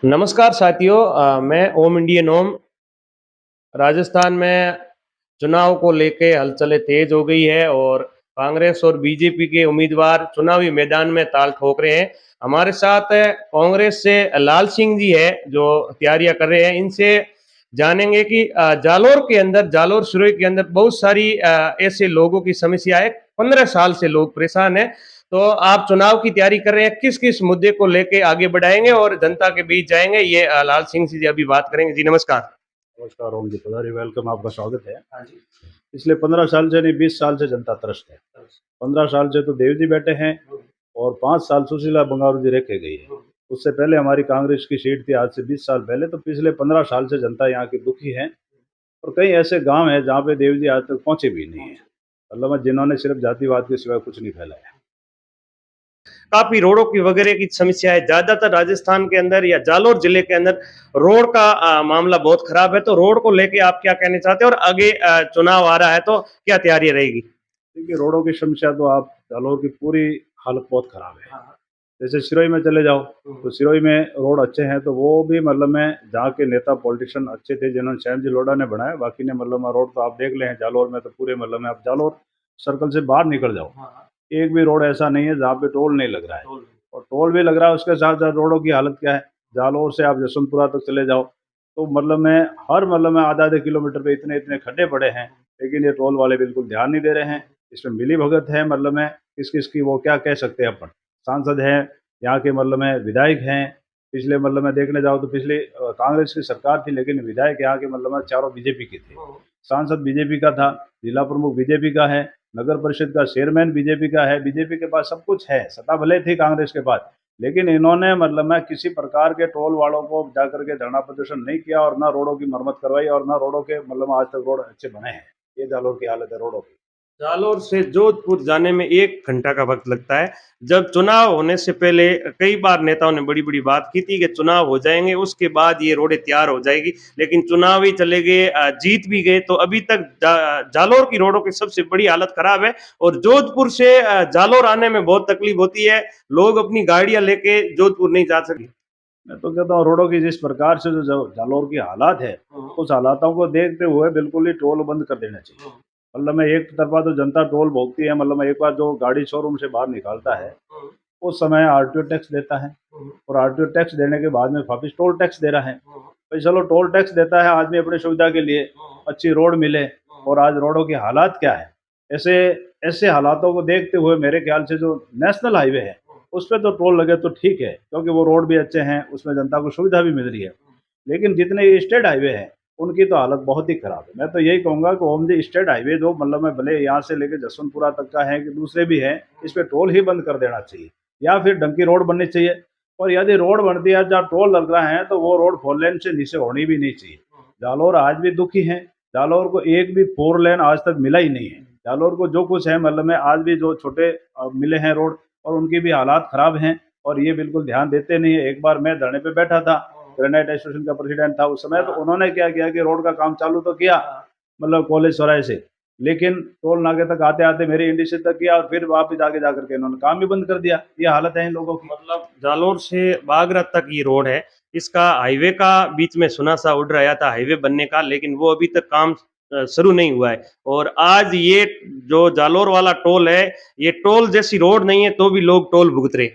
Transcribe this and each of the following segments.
नमस्कार साथियों, मैं ओम इंडियन ओम। राजस्थान में चुनाव को लेके हलचलें तेज हो गई है और कांग्रेस और बीजेपी के उम्मीदवार चुनावी मैदान में ताल ठोक रहे हैं। हमारे साथ कांग्रेस से लाल सिंह जी है जो तैयारियां कर रहे हैं। इनसे जानेंगे कि जालोर के अंदर, जालोर सुरई के अंदर बहुत सारी ऐसे लोगों की समस्या है। 15 साल से लोग परेशान हैं। तो आप चुनाव की तैयारी कर रहे हैं, किस किस मुद्दे को लेके आगे बढ़ाएंगे और जनता के बीच जाएंगे, ये लाल सिंह जी अभी बात करेंगे। जी नमस्कार। नमस्कार ओम जी, पधारी, वेलकम, आपका स्वागत है। हाँ जी। पिछले 15 साल से नहीं, 20 साल से जनता त्रस्त है। 15 साल से तो देव जी बैठे हैं और 5 साल सुशीला बंगारू जी रखे गई है। उससे पहले हमारी कांग्रेस की सीट थी, आज से 20 साल पहले। तो पिछले 15 साल से जनता यहाँ की दुखी है और कई ऐसे गांव हैं जहाँ पे देव जी आज तक पहुंचे भी नहीं है, मतलब जिन्होंने सिर्फ जातिवाद के सिवाय कुछ नहीं फैलाया। काफी रोडों की वगैरह की समस्या है ज्यादातर राजस्थान के अंदर या जालोर जिले के अंदर। रोड का मामला बहुत खराब है। तो रोड को लेके आप क्या कहना चाहते हैं और आगे चुनाव आ रहा है तो क्या तैयारी रहेगी? देखिए, रोडों की समस्या तो आप जालौर की पूरी हालत बहुत खराब है। जैसे सिरोही में चले जाओ तो सिरोही में रोड अच्छे हैं, तो वो भी मतलब में जहाँ के नेता पॉलिटिशियन अच्छे थे जिन्होंने श्याम जी लोढ़ा ने बनाया, बाकी ने मतलब में रोड तो आप देख ले हैं जालौर में, तो पूरे मतलब में आप जालौर सर्कल से बाहर निकल जाओ, एक भी रोड ऐसा नहीं है जहाँ पे टोल नहीं लग रहा है। और टोल भी लग रहा है, उसके साथ साथ रोडों की हालत क्या है। जालौर से आप जसवंतपुरा तक चले जाओ तो मतलब में हर मतलब में आधा आधे किलोमीटर पे इतने इतने खड्डे पड़े हैं, लेकिन ये टोल वाले बिल्कुल ध्यान नहीं दे रहे हैं। इसमें मिली भगत है, मतलब में किस किस की वो क्या कह सकते हैं अपन। सांसद हैं यहाँ के, मतलब में विधायक हैं। पिछले मतलब में देखने जाओ तो पिछले कांग्रेस की सरकार थी, लेकिन विधायक यहाँ के मतलब में चारों बीजेपी के थे। सांसद बीजेपी का था, जिला प्रमुख बीजेपी का है, नगर परिषद का चेयरमैन बीजेपी का है। बीजेपी के पास सब कुछ है, सत्ता भले थी कांग्रेस के पास, लेकिन इन्होंने मतलब में किसी प्रकार के टोल वालों को जाकर के धरना प्रदर्शन नहीं किया और ना रोडों की मरम्मत करवाई और ना रोडों के मतलब आज तक रोड अच्छे बने हैं। ये जालौर की हालत है रोडों की। जालोर से जोधपुर जाने में 1 घंटा का वक्त लगता है। जब चुनाव होने से पहले कई बार नेताओं ने बड़ी बड़ी बात की थी कि चुनाव हो जाएंगे उसके बाद ये रोडें तैयार हो जाएगी, लेकिन चुनाव ही चले गए, जीत भी गए। तो अभी तक जालोर की रोडों की सबसे बड़ी हालत खराब है और जोधपुर से जालोर आने में बहुत तकलीफ होती है। लोग अपनी गाड़ियां लेके जोधपुर नहीं जा सकते। मैं तो कहता हूँ रोडों की जिस प्रकार से जो जालौर की हालात है, उस हालातों को देखते हुए बिल्कुल ही टोल बंद कर देना चाहिए। मतलब मैं एक तरफा तो जनता टोल भोगती है, मतलब मैं एक बार जो गाड़ी शोरूम से बाहर निकालता है उस समय आरटीओ टैक्स देता है, और आरटीओ टैक्स देने के बाद में वापिस टोल टैक्स दे रहा है। भाई चलो, टोल टैक्स देता है आदमी अपनी सुविधा के लिए, अच्छी रोड मिले, और आज रोडों की हालात क्या है। ऐसे ऐसे हालातों को देखते हुए मेरे ख्याल से जो नेशनल हाईवे है उस पर तो टोल लगे तो ठीक है, क्योंकि वो रोड भी अच्छे हैं, उसमें जनता को सुविधा भी मिल रही है। लेकिन जितने ये स्टेट हाईवे हैं उनकी तो हालत बहुत ही खराब है। मैं तो यही कहूँगा कि ओम जी, स्टेट हाईवे जो मतलब मैं भले यहाँ से लेके जसवंतपुरा तक का है कि दूसरे भी हैं, इस पे टोल ही बंद कर देना चाहिए या फिर डंकी रोड बननी चाहिए। और यदि रोड बनती है जहाँ टोल लग रहा है तो वो रोड 4 लेन से नीचे होनी भी नहीं चाहिए। जालौर आज भी दुखी है। जालौर को एक भी 4 लेन आज तक मिला ही नहीं है। जालौर को जो कुछ है मतलब में आज भी जो छोटे मिले हैं रोड, और उनकी भी हालात खराब हैं, और ये बिल्कुल ध्यान देते नहीं है। एक बार मैं धरने पे बैठा था, ग्रेनाइट एसोसिएशन का प्रेसिडेंट था उस समय, तो उन्होंने क्या किया कि रोड का काम चालू तो किया, मतलब कॉलेज चौराहे से, लेकिन टोल नाके तक आते आते मेरी इंडस्ट्री तक किया और फिर वापस आगे जाकर के इन्होंने काम भी बंद कर दिया। ये हालत है इन लोगों की। मतलब जालोर से बागरा तक ये रोड है। इसका हाईवे का बीच में सुना सा उड़ रहा था हाईवे बनने का, लेकिन वो अभी तक काम शुरू नहीं हुआ है। और आज ये जो जालोर वाला टोल है, ये टोल जैसी रोड नहीं है तो भी लोग टोल भुगत रहे।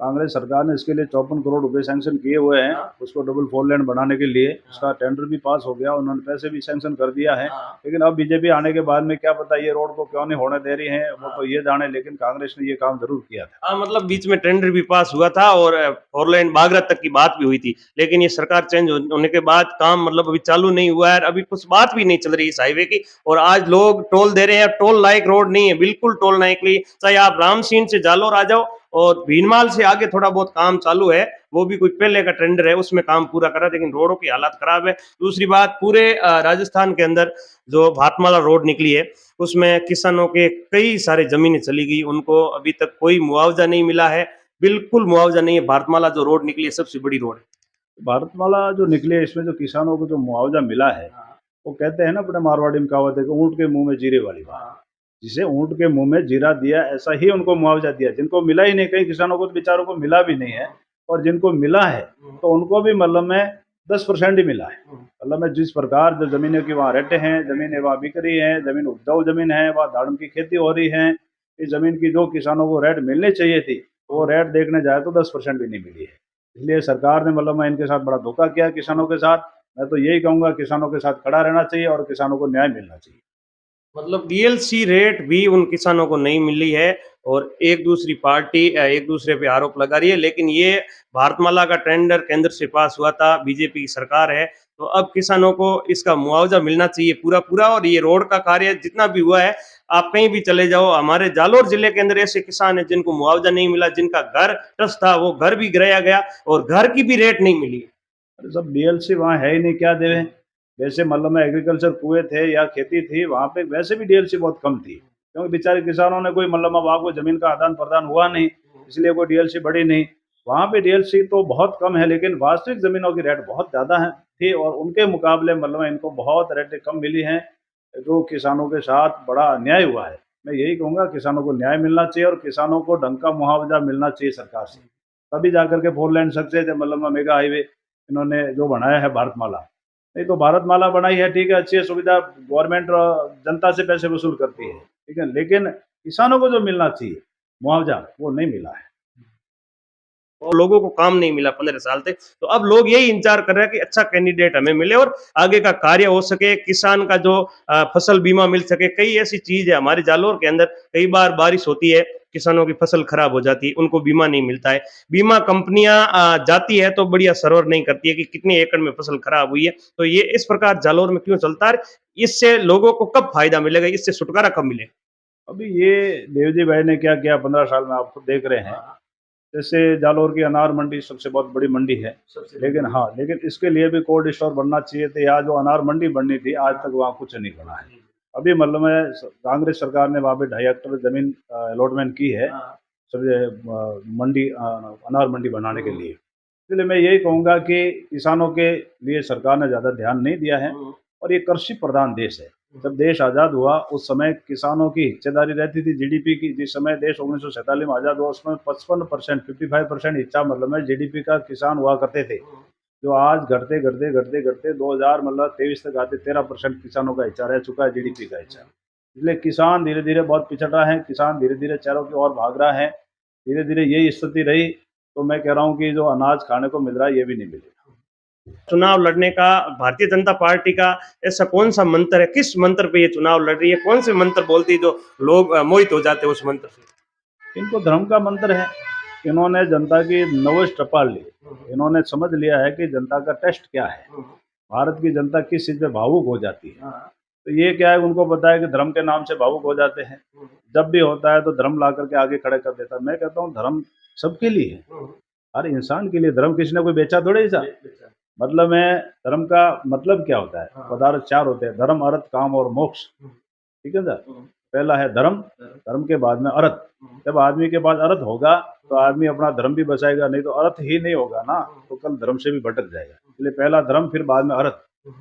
कांग्रेस सरकार ने इसके लिए 54 करोड़ रुपए सैंक्शन किए हुए हैं, उसको डबल 4 लेन बनाने के लिए। उसका टेंडर भी पास हो गया, उन्होंने पैसे भी सैंक्शन कर दिया है। लेकिन अब बीजेपी आने के बाद में क्या पता ये रोड को क्यों नहीं होने दे रही है, वो तो ये जाने, लेकिन कांग्रेस ने ये काम जरूर किया था। हाँ, मतलब बीच में टेंडर भी पास हुआ था और 4 लाइन बागरा तक की बात भी हुई थी, लेकिन ये सरकार चेंज होने के बाद काम मतलब अभी चालू नहीं हुआ है। अभी कुछ बात भी नहीं चल रही इस हाईवे की और आज लोग टोल दे रहे हैं। टोल लायक रोड नहीं है, बिल्कुल टोल लायक नहीं। चाहे आप रामसीन से जालोर आ जाओ और भीनमाल से आगे थोड़ा बहुत काम चालू है, वो भी कुछ पहले का टेंडर है, उसमें काम पूरा करा, लेकिन रोडों की हालत खराब है। दूसरी बात, पूरे राजस्थान के अंदर जो भातमाला रोड निकली है उसमें किसानों के कई सारे जमीनें चली गई, उनको अभी तक कोई मुआवजा नहीं मिला है। बिल्कुल मुआवजा नहीं है। भारतमाला जो रोड निकली है सबसे बड़ी रोड है। भारतमाला जो निकली है, इसमें जो किसानों को जो मुआवजा मिला है, वो कहते हैं ना अपने मारवाड़ी में कहावत है कि ऊँट के मुंह में जीरे वाली बात। जिसे ऊँट के मुंह में जीरा दिया, ऐसा ही उनको मुआवजा दिया। जिनको मिला ही नहीं, कई किसानों को तो बेचारों को मिला भी नहीं है, और जिनको मिला है तो उनको भी मतलब में 10% ही मिला है। मतलब में जिस प्रकार जो ज़मीनों की वहाँ रेटें हैं, ज़मीनें वहाँ बिक रही हैं, ज़मीन उपजाऊ ज़मीन है, वहाँ दाड़म की खेती हो रही है, इस ज़मीन की जो किसानों को रेट मिलनी चाहिए थी, वो रेट देखने जाए तो 10% भी नहीं मिली है। इसलिए सरकार ने मतलब में इनके साथ बड़ा धोखा किया है किसानों के साथ। मैं तो यही कहूँगा किसानों के साथ खड़ा रहना चाहिए और किसानों को न्याय मिलना चाहिए। मतलब डीएलसी रेट भी उन किसानों को नहीं मिली है और एक दूसरी पार्टी एक दूसरे पे आरोप लगा रही है। लेकिन ये भारतमाला का टेंडर केंद्र से पास हुआ था, बीजेपी की सरकार है, तो अब किसानों को इसका मुआवजा मिलना चाहिए पूरा पूरा। और ये रोड का कार्य जितना भी हुआ है, आप कहीं भी चले जाओ, हमारे जालोर जिले के अंदर ऐसे किसान हैं जिनको मुआवजा नहीं मिला, जिनका घर ट्रस्ट था वो घर भी गिराया गया और घर की भी रेट नहीं मिली। अरे सब डीएलसी वहाँ है ही नहीं, क्या देवे। वैसे मतलब में एग्रीकल्चर कुएं थे या खेती थी वहाँ पे वैसे भी डीएलसी बहुत कम थी, क्योंकि बेचारे किसानों ने कोई मतलब वहाँ को जमीन का आदान प्रदान हुआ नहीं, इसलिए कोई डीएलसी बढ़ी नहीं। वहाँ पे डीएलसी तो बहुत कम है, लेकिन वास्तविक जमीनों की रेट बहुत ज़्यादा है थी और उनके मुकाबले मतलब इनको बहुत रेटें कम मिली हैं, जो किसानों के साथ बड़ा अन्याय हुआ है। मैं यही कहूँगा किसानों को न्याय मिलना चाहिए और किसानों को ढंग का मुआवजा मिलना चाहिए सरकार से, तभी जाकर के 4 लेन सक्सेस है मतलब मेगा हाईवे इन्होंने जो बनाया है भारतमाला। नहीं तो भारतमाला बनाई है ठीक है, अच्छी है, सुविधा गवर्नमेंट जनता से पैसे वसूल करती है, ठीक है, लेकिन किसानों को जो मिलना चाहिए मुआवजा वो नहीं मिला है। और लोगों को काम नहीं मिला 15 साल तक। तो अब लोग यही इंतजार कर रहे हैं कि अच्छा कैंडिडेट हमें मिले और आगे का कार्य हो सके, किसान का जो फसल बीमा मिल सके। कई ऐसी चीज है हमारे जालोर के अंदर, कई बार बारिश होती है, किसानों की फसल खराब हो जाती है, उनको बीमा नहीं मिलता है। बीमा कंपनियां जाती है तो बढ़िया सर्वर नहीं करती है कि कितने एकड़ में फसल खराब हुई है। तो ये इस प्रकार जालोर में क्यों चलता है? इससे लोगों को कब फायदा मिलेगा, इससे छुटकारा कब मिलेगा? अभी ये देवजी भाई ने क्या किया 15 साल में आप खुद देख रहे हैं। जैसे जालौर की अनार मंडी सबसे बहुत बड़ी मंडी है, लेकिन हाँ, लेकिन इसके लिए भी कोल्ड स्टोर बनना चाहिए थे, या जो अनार मंडी बननी थी आज तक वहाँ कुछ नहीं बना है। अभी मतलब में कांग्रेस सरकार ने वहाँ पे 2.5 हेक्टेयर जमीन अलॉटमेंट की है सब मंडी अनार मंडी बनाने के लिए। इसलिए मैं यही कहूँगा कि किसानों के लिए सरकार ने ज़्यादा ध्यान नहीं दिया है और ये कृषि प्रधान देश है। जब देश आज़ाद हुआ उस समय किसानों की हिस्सेदारी रहती थी जीडीपी की। जिस समय देश 1947 में आज़ाद हुआ उसमें 55% 55% हिस्सा मतलब में जीडीपी का किसान हुआ करते थे, जो आज घटते घटते घटते घटते 2000 मतलब 23 तक आते 13% किसानों का हिस्सा रह चुका है जीडीपी का हिस्सा। इसलिए किसान धीरे धीरे बहुत पिछड़ रहा है, किसान धीरे धीरे चारों की ओर भाग रहा है। धीरे धीरे यही स्थिति रही तो मैं कह रहा हूँ कि जो अनाज खाने को मिल रहा है ये भी नहीं मिलेगा। चुनाव लड़ने का भारतीय जनता पार्टी का ऐसा कौन सा मंत्र है, किस मंत्र पे ये चुनाव लड़ रही है, कौन से मंत्र बोलती है जो लोग मोहित हो जाते हैं उस मंत्र से? इनको धर्म का मंत्र है। इन्होंने जनता की नवज टपाल ली। इन्होंने समझ लिया है कि जनता का टेस्ट क्या है, भारत की जनता किस चीज़ पे भावुक हो जाती है। तो ये क्या है, उनको पता है कि धर्म के नाम से भावुक हो जाते हैं। जब भी होता है तो धर्म ला करके आगे खड़े कर देता है। मैं कहता हूँ धर्म सबके लिए है, हर इंसान के लिए। धर्म किसी ने कोई बेचा थोड़े सा। मतलब में धर्म का मतलब क्या होता है, पदार्थ 4 होते हैं, धर्म अर्थ काम और मोक्ष, ठीक है सर। पहला है धर्म, धर्म के बाद में अर्थ। जब आदमी के पास अर्थ होगा तो आदमी अपना धर्म भी बचाएगा, नहीं तो अर्थ ही नहीं होगा ना तो कल धर्म से भी भटक जाएगा। इसलिए पहला धर्म, फिर बाद में अर्थ,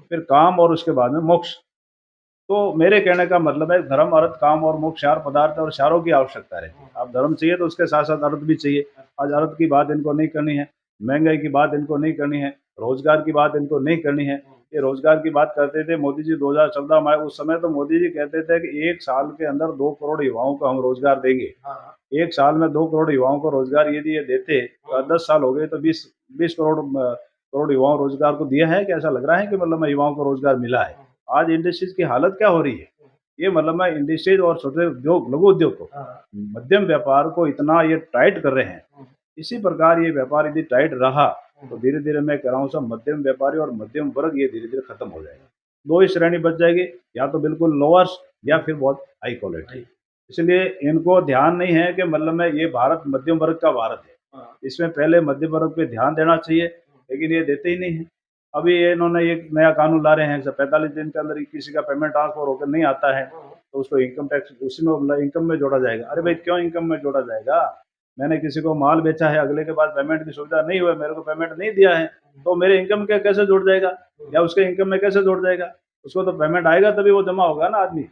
फिर काम और उसके बाद में मोक्ष। तो मेरे कहने का मतलब है धर्म अर्थ काम और मोक्ष 4 पदार्थ है और चारों की आवश्यकता रहती है। अब धर्म चाहिए तो उसके साथ साथ अर्थ भी चाहिए। आज अर्थ की बात इनको नहीं करनी है, महंगाई की बात इनको नहीं करनी है, रोजगार की बात इनको नहीं करनी है। ये रोजगार की बात करते थे मोदी जी 2014 में आए, उस समय तो मोदी जी कहते थे कि 1 साल के अंदर 2 करोड़ युवाओं को हम रोजगार देंगे। 1 साल में 2 करोड़ युवाओं को रोजगार यदि ये देते तो 10 साल हो गए तो 20 करोड़ युवाओं को रोजगार को दिया है कि ऐसा लग रहा है कि मतलब युवाओं को रोजगार मिला है। आज इंडस्ट्रीज की हालत क्या हो रही है, ये मतलब मैं इंडस्ट्रीज और छोटे उद्योग लघु उद्योग को मध्यम व्यापार को इतना ये टाइट कर रहे हैं। इसी प्रकार ये व्यापार यदि टाइट रहा तो धीरे धीरे मैं कह रहा हूँ सब मध्यम व्यापारी और मध्यम वर्ग ये धीरे धीरे खत्म हो जाएगा। 2 ही श्रेणी बच जाएगी, या तो बिल्कुल लोअर्स या फिर बहुत हाई क्वालिटी। इसलिए इनको ध्यान नहीं है कि मतलब में ये भारत मध्यम वर्ग का भारत है, इसमें पहले मध्यम वर्ग पे ध्यान देना चाहिए, लेकिन ये देते ही नहीं है। अभी ये इन्होंने एक नया कानून ला रहे हैं, 45 दिन के अंदर ही किसी का पेमेंट ट्रांसफर होकर नहीं आता है तो उसको इनकम टैक्स उसमें इनकम में जोड़ा जाएगा। अरे भाई क्यों इनकम में जोड़ा जाएगा? मैंने किसी को माल बेचा है, अगले के पास पेमेंट की सुविधा नहीं हुई, मेरे को पेमेंट नहीं दिया है, तो मेरे इनकम के कैसे जुड़ जाएगा या उसके इनकम में कैसे जुड़ जाएगा? उसको तो पेमेंट आएगा तभी वो जमा होगा ना आदमी।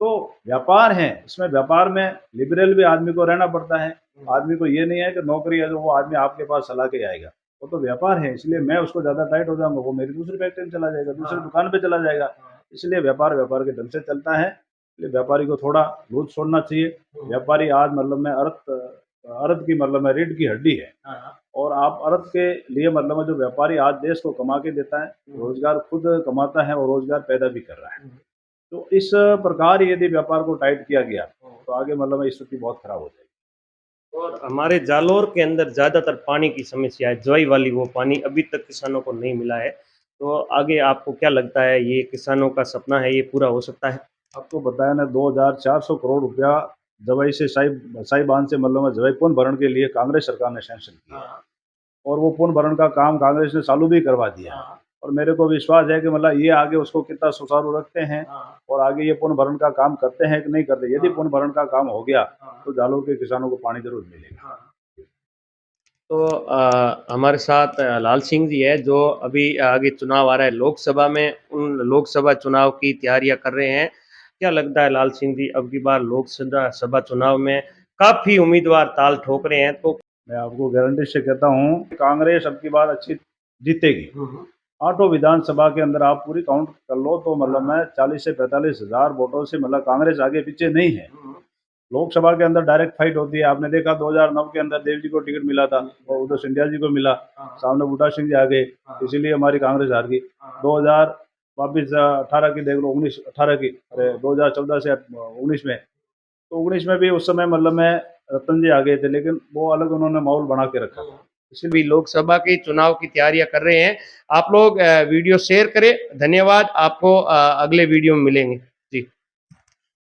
तो व्यापार है, इसमें व्यापार में लिबरल भी आदमी को रहना पड़ता है। आदमी को ये नहीं है कि नौकरी है जो वो आदमी आपके पास सलाह के आएगा, वो तो व्यापार है, इसलिए मैं उसको ज़्यादा टाइट हो जाऊँगा, वो मेरी दूसरी फैक्ट्री में चला जाएगा, दूसरी दुकान पे चला जाएगा। इसलिए व्यापार व्यापार के ढंग से चलता है, इसलिए व्यापारी को थोड़ा लूज़ छोड़ना चाहिए। व्यापारी आज मतलब में अर्थ की मतलब में रीढ़ की हड्डी है, और आप अर्थ के लिए मतलब में जो व्यापारी आज देश को कमा के देता है, रोज़गार खुद कमाता है और रोज़गार पैदा भी कर रहा है। तो इस प्रकार यदि व्यापार को टाइट किया गया, तो आगे मतलब में स्थिति बहुत खराब हो जाएगी। और हमारे जालौर के अंदर ज़्यादातर पानी की समस्या है, जवाई वाली वो पानी अभी तक किसानों को नहीं मिला है। तो आगे आपको क्या लगता है, ये किसानों का सपना है, ये पूरा हो सकता है? आपको बताया ना, 2,400 करोड़ रुपया जवाई से साई बांध से मतलब में जवाई पुनः भरण के लिए कांग्रेस सरकार ने सैंक्शन किया, और वो पुनः भरण का काम कांग्रेस ने चालू भी करवा दिया। और मेरे को विश्वास है कि मतलब ये आगे उसको कितना सुचारू रखते हैं, और आगे ये पुनः भरण का काम करते हैं कि नहीं करते। यदि पुनः भरण का काम हो गया तो जालौर के किसानों को पानी जरूर मिलेगा। तो हमारे साथ लाल सिंह जी है, जो अभी आगे चुनाव आ रहा है लोकसभा में, उन लोकसभा चुनाव की तैयारियां कर रहे हैं। क्या लगता है लाल सिंह जी, अब की बार लोकसभा सभा चुनाव में काफ़ी उम्मीदवार ताल ठोक रहे हैं, तो मैं आपको गारंटी से कहता हूँ कि कांग्रेस अब की बार अच्छी जीतेगी। आठों विधानसभा के अंदर आप पूरी काउंट कर लो तो मतलब में 40 से 45 हजार वोटों से मतलब कांग्रेस आगे पीछे नहीं है। लोकसभा के अंदर डायरेक्ट फाइट होती है। आपने देखा 2009 के अंदर देव जी को टिकट मिला था और उधर सिंधिया जी को मिला, सामने बूटा सिंह जी आ गए, इसीलिए हमारी कांग्रेस हार गई। 2000 वापिस 18 की देख लो, 19 18 की, अरे 2014 से 19 में, तो 19 में भी उस समय मतलब में रतन जी आ गए थे, लेकिन वो अलग उन्होंने माहौल बना के रखा। भी लोकसभा के चुनाव की तैयारियां कर रहे हैं। आप लोग वीडियो शेयर करें। धन्यवाद, आपको अगले वीडियो में मिलेंगे।